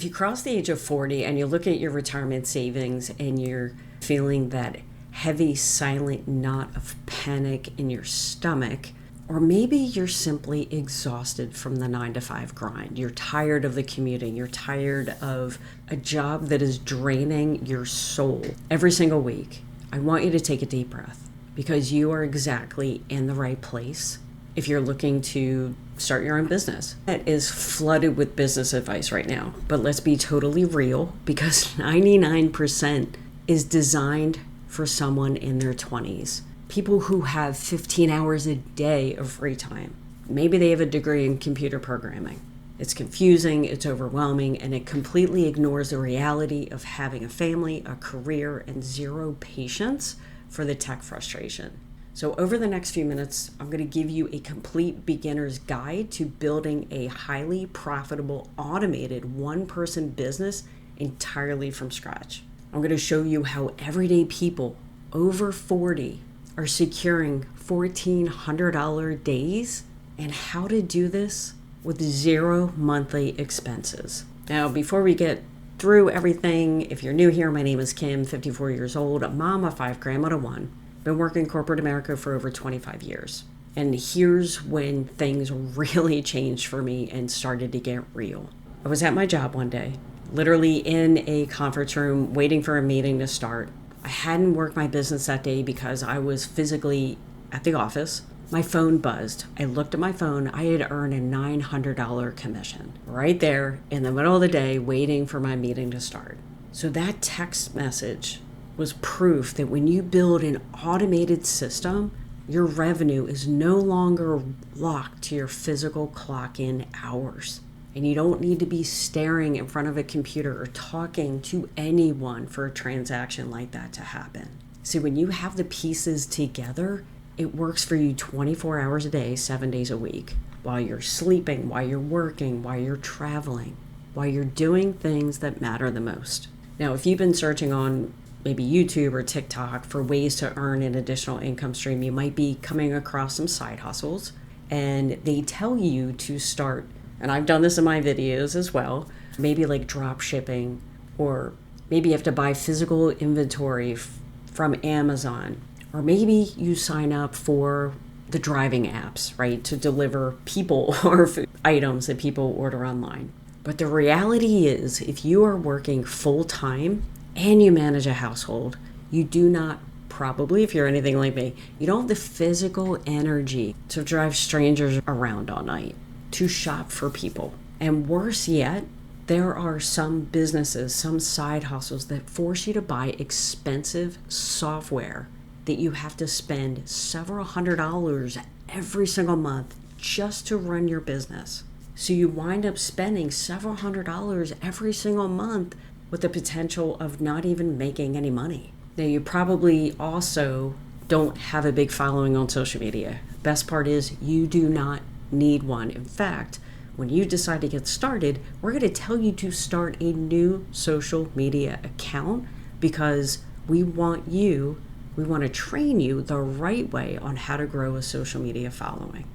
If you cross the age of 40 and you look at your retirement savings and you're feeling that heavy, silent knot of panic in your stomach, or maybe you're simply exhausted from the 9 to 5 grind. You're tired of the commuting. You're tired of a job that is draining your soul every single week. I want you to take a deep breath because you are exactly in the right place if you're looking to start your own business. It is flooded with business advice right now, but let's be totally real because 99% is designed for someone in their 20s. People who have 15 hours a day of free time. Maybe they have a degree in computer programming. It's confusing, it's overwhelming, and it completely ignores the reality of having a family, a career, and zero patience for the tech frustration. So over the next few minutes, I'm going to give you a complete beginner's guide to building a highly profitable, automated one-person business entirely from scratch. I'm going to show you how everyday people over 40 are securing $1,400 days and how to do this with zero monthly expenses. Now, before we get through everything, if you're new here, my name is Kim, 54 years old, a mom of 5, grandma to 1. Been working corporate America for over 25 years. And here's when things really changed for me and started to get real. I was at my job one day, literally in a conference room, waiting for a meeting to start. I hadn't worked my business that day because I was physically at the office. My phone buzzed. I looked at my phone. I had earned a $900 commission right there in the middle of the day, waiting for my meeting to start. So that text message was proof that when you build an automated system, your revenue is no longer locked to your physical clock-in hours. And you don't need to be staring in front of a computer or talking to anyone for a transaction like that to happen. See, when you have the pieces together, it works for you 24 hours a day, 7 days a week, while you're sleeping, while you're working, while you're traveling, while you're doing things that matter the most. Now, if you've been searching on maybe YouTube or TikTok for ways to earn an additional income stream, you might be coming across some side hustles, and they tell you to start, and I've done this in my videos as well, maybe like drop shipping, or maybe you have to buy physical inventory from Amazon, or maybe you sign up for the driving apps, right, to deliver people or items that people order online. But the reality is, if you are working full-time and you manage a household, you do not, probably, if you're anything like me, you don't have the physical energy to drive strangers around all night, to shop for people. And worse yet, there are some businesses, some side hustles that force you to buy expensive software that you have to spend several $100s every single month just to run your business. So you wind up spending several $100s every single month with the potential of not even making any money. Now, you probably also don't have a big following on social media. Best part is you do not need one. In fact, when you decide to get started, we're going to tell you to start a new social media account because we want to train you the right way on how to grow a social media following.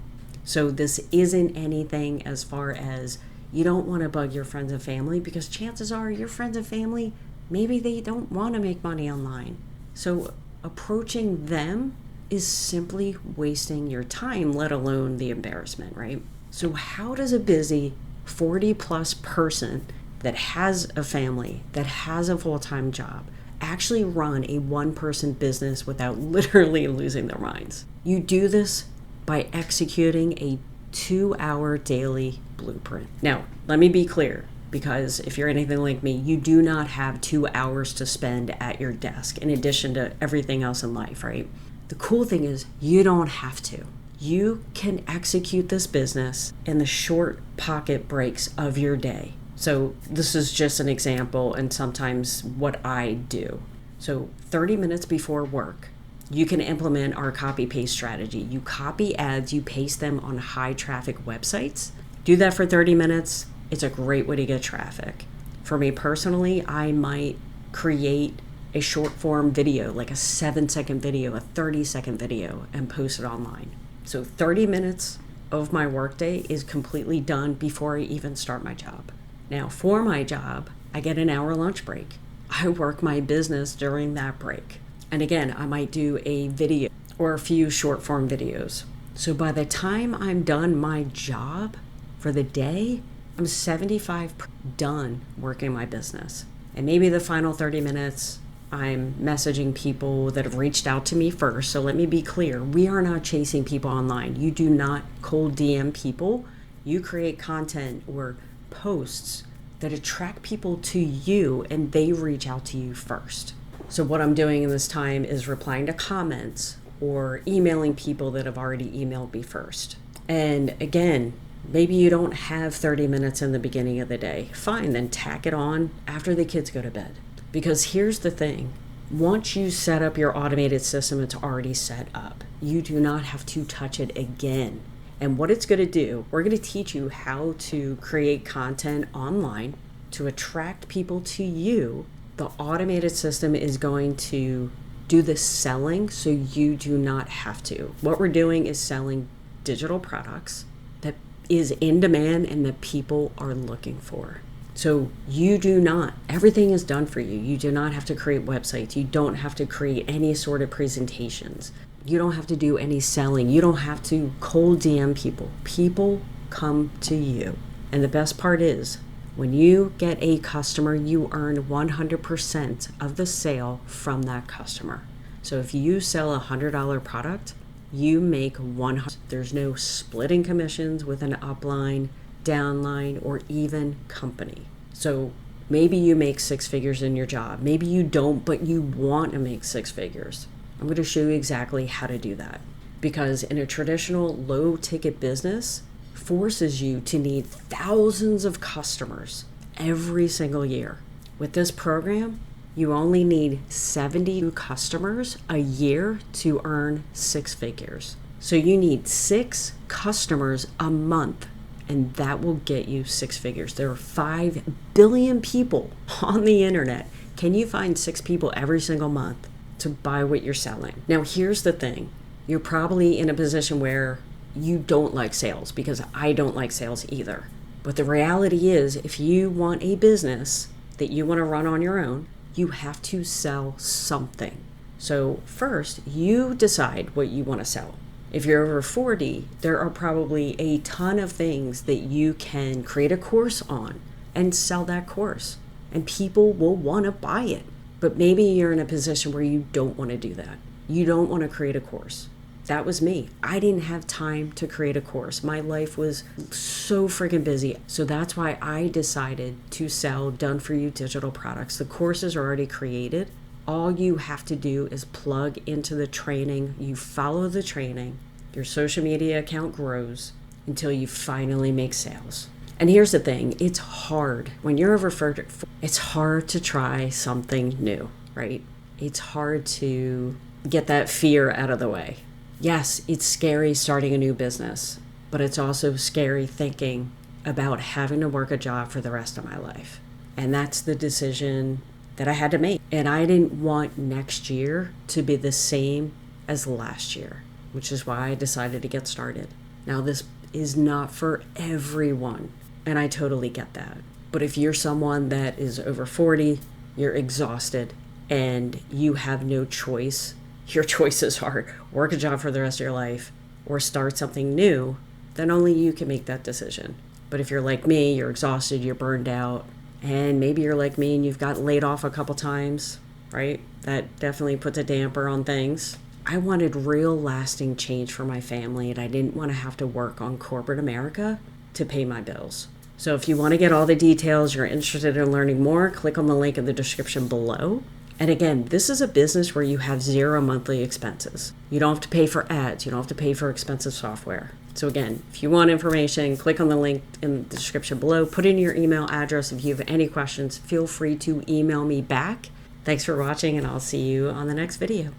So this isn't anything as far as you don't want to bug your friends and family, because chances are your friends and family, maybe they don't want to make money online. So approaching them is simply wasting your time, let alone the embarrassment, right? So how does a busy 40 plus person that has a family, that has a full-time job, actually run a one-person business without literally losing their minds? You do this by executing a 2-hour daily blueprint. Now, let me be clear, because if you're anything like me, you do not have 2 hours to spend at your desk in addition to everything else in life, right? The cool thing is you don't have to. You can execute this business in the short pocket breaks of your day. So this is just an example and sometimes what I do. So 30 minutes before work, you can implement our copy paste strategy. You copy ads, you paste them on high traffic websites. Do that for 30 minutes. It's a great way to get traffic. For me personally, I might create a short form video, like a 7-second video, a 30-second video, and post it online. So 30 minutes of my workday is completely done before I even start my job. Now, for my job, I get an hour lunch break. I work my business during that break. And again, I might do a video or a few short form videos. So by the time I'm done my job for the day, I'm 75% done working my business. And maybe the final 30 minutes, I'm messaging people that have reached out to me first. So let me be clear. We are not chasing people online. You do not cold DM people. You create content or posts that attract people to you and they reach out to you first. So what I'm doing in this time is replying to comments or emailing people that have already emailed me first. And again, maybe you don't have 30 minutes in the beginning of the day. Fine, then tack it on after the kids go to bed. Because here's the thing. Once you set up your automated system, it's already set up. You do not have to touch it again. And what it's going to do, we're going to teach you how to create content online to attract people to you. The automated system is going to do the selling so you do not have to. What we're doing is selling digital products that is in demand and that people are looking for. So you do not, everything is done for you. You do not have to create websites. You don't have to create any sort of presentations. You don't have to do any selling. You don't have to cold DM people. People come to you. And the best part is, when you get a customer, you earn 100% of the sale from that customer. So if you sell a $100 product, you make 100. There's no splitting commissions with an upline, downline, or even company. So maybe you make 6 figures in your job. Maybe you don't, but you want to make 6 figures. I'm going to show you exactly how to do that. Because in a traditional low ticket business, forces you to need thousands of customers every single year. With this program, you only need 70 customers a year to earn 6 figures. So you need 6 customers a month, and that will get you 6 figures. There are 5 billion people on the internet. Can you find 6 people every single month to buy what you're selling? Now, here's the thing. You're probably in a position where you don't like sales, because I don't like sales either. But the reality is, if you want a business that you want to run on your own, you have to sell something. So first, you decide what you want to sell. If you're over 40, there are probably a ton of things that you can create a course on and sell that course, and people will want to buy it. But maybe you're in a position where you don't want to do that. You don't want to create a course. That was me. I didn't have time to create a course. My life was so freaking busy. So that's why I decided to sell done-for-you digital products. The courses are already created. All you have to do is plug into the training. You follow the training. Your social media account grows until you finally make sales. And here's the thing. It's hard. When you're over 40, it's hard to try something new, right? It's hard to get that fear out of the way. Yes, it's scary starting a new business, but it's also scary thinking about having to work a job for the rest of my life. And that's the decision that I had to make. And I didn't want next year to be the same as last year, which is why I decided to get started. Now, this is not for everyone, and I totally get that. But if you're someone that is over 40, you're exhausted, and you have no choice, your choices are work a job for the rest of your life or start something new, then only you can make that decision. But if you're like me, you're exhausted, you're burned out, and maybe you're like me and you've got laid off a couple times, right? That definitely puts a damper on things. I wanted real lasting change for my family, and I didn't want to have to work on corporate America to pay my bills. So if you want to get all the details, you're interested in learning more, click on the link in the description below. And again, this is a business where you have 0 monthly expenses. You don't have to pay for ads. You don't have to pay for expensive software. So again, if you want information, click on the link in the description below. Put in your email address. If you have any questions, feel free to email me back. Thanks for watching, and I'll see you on the next video.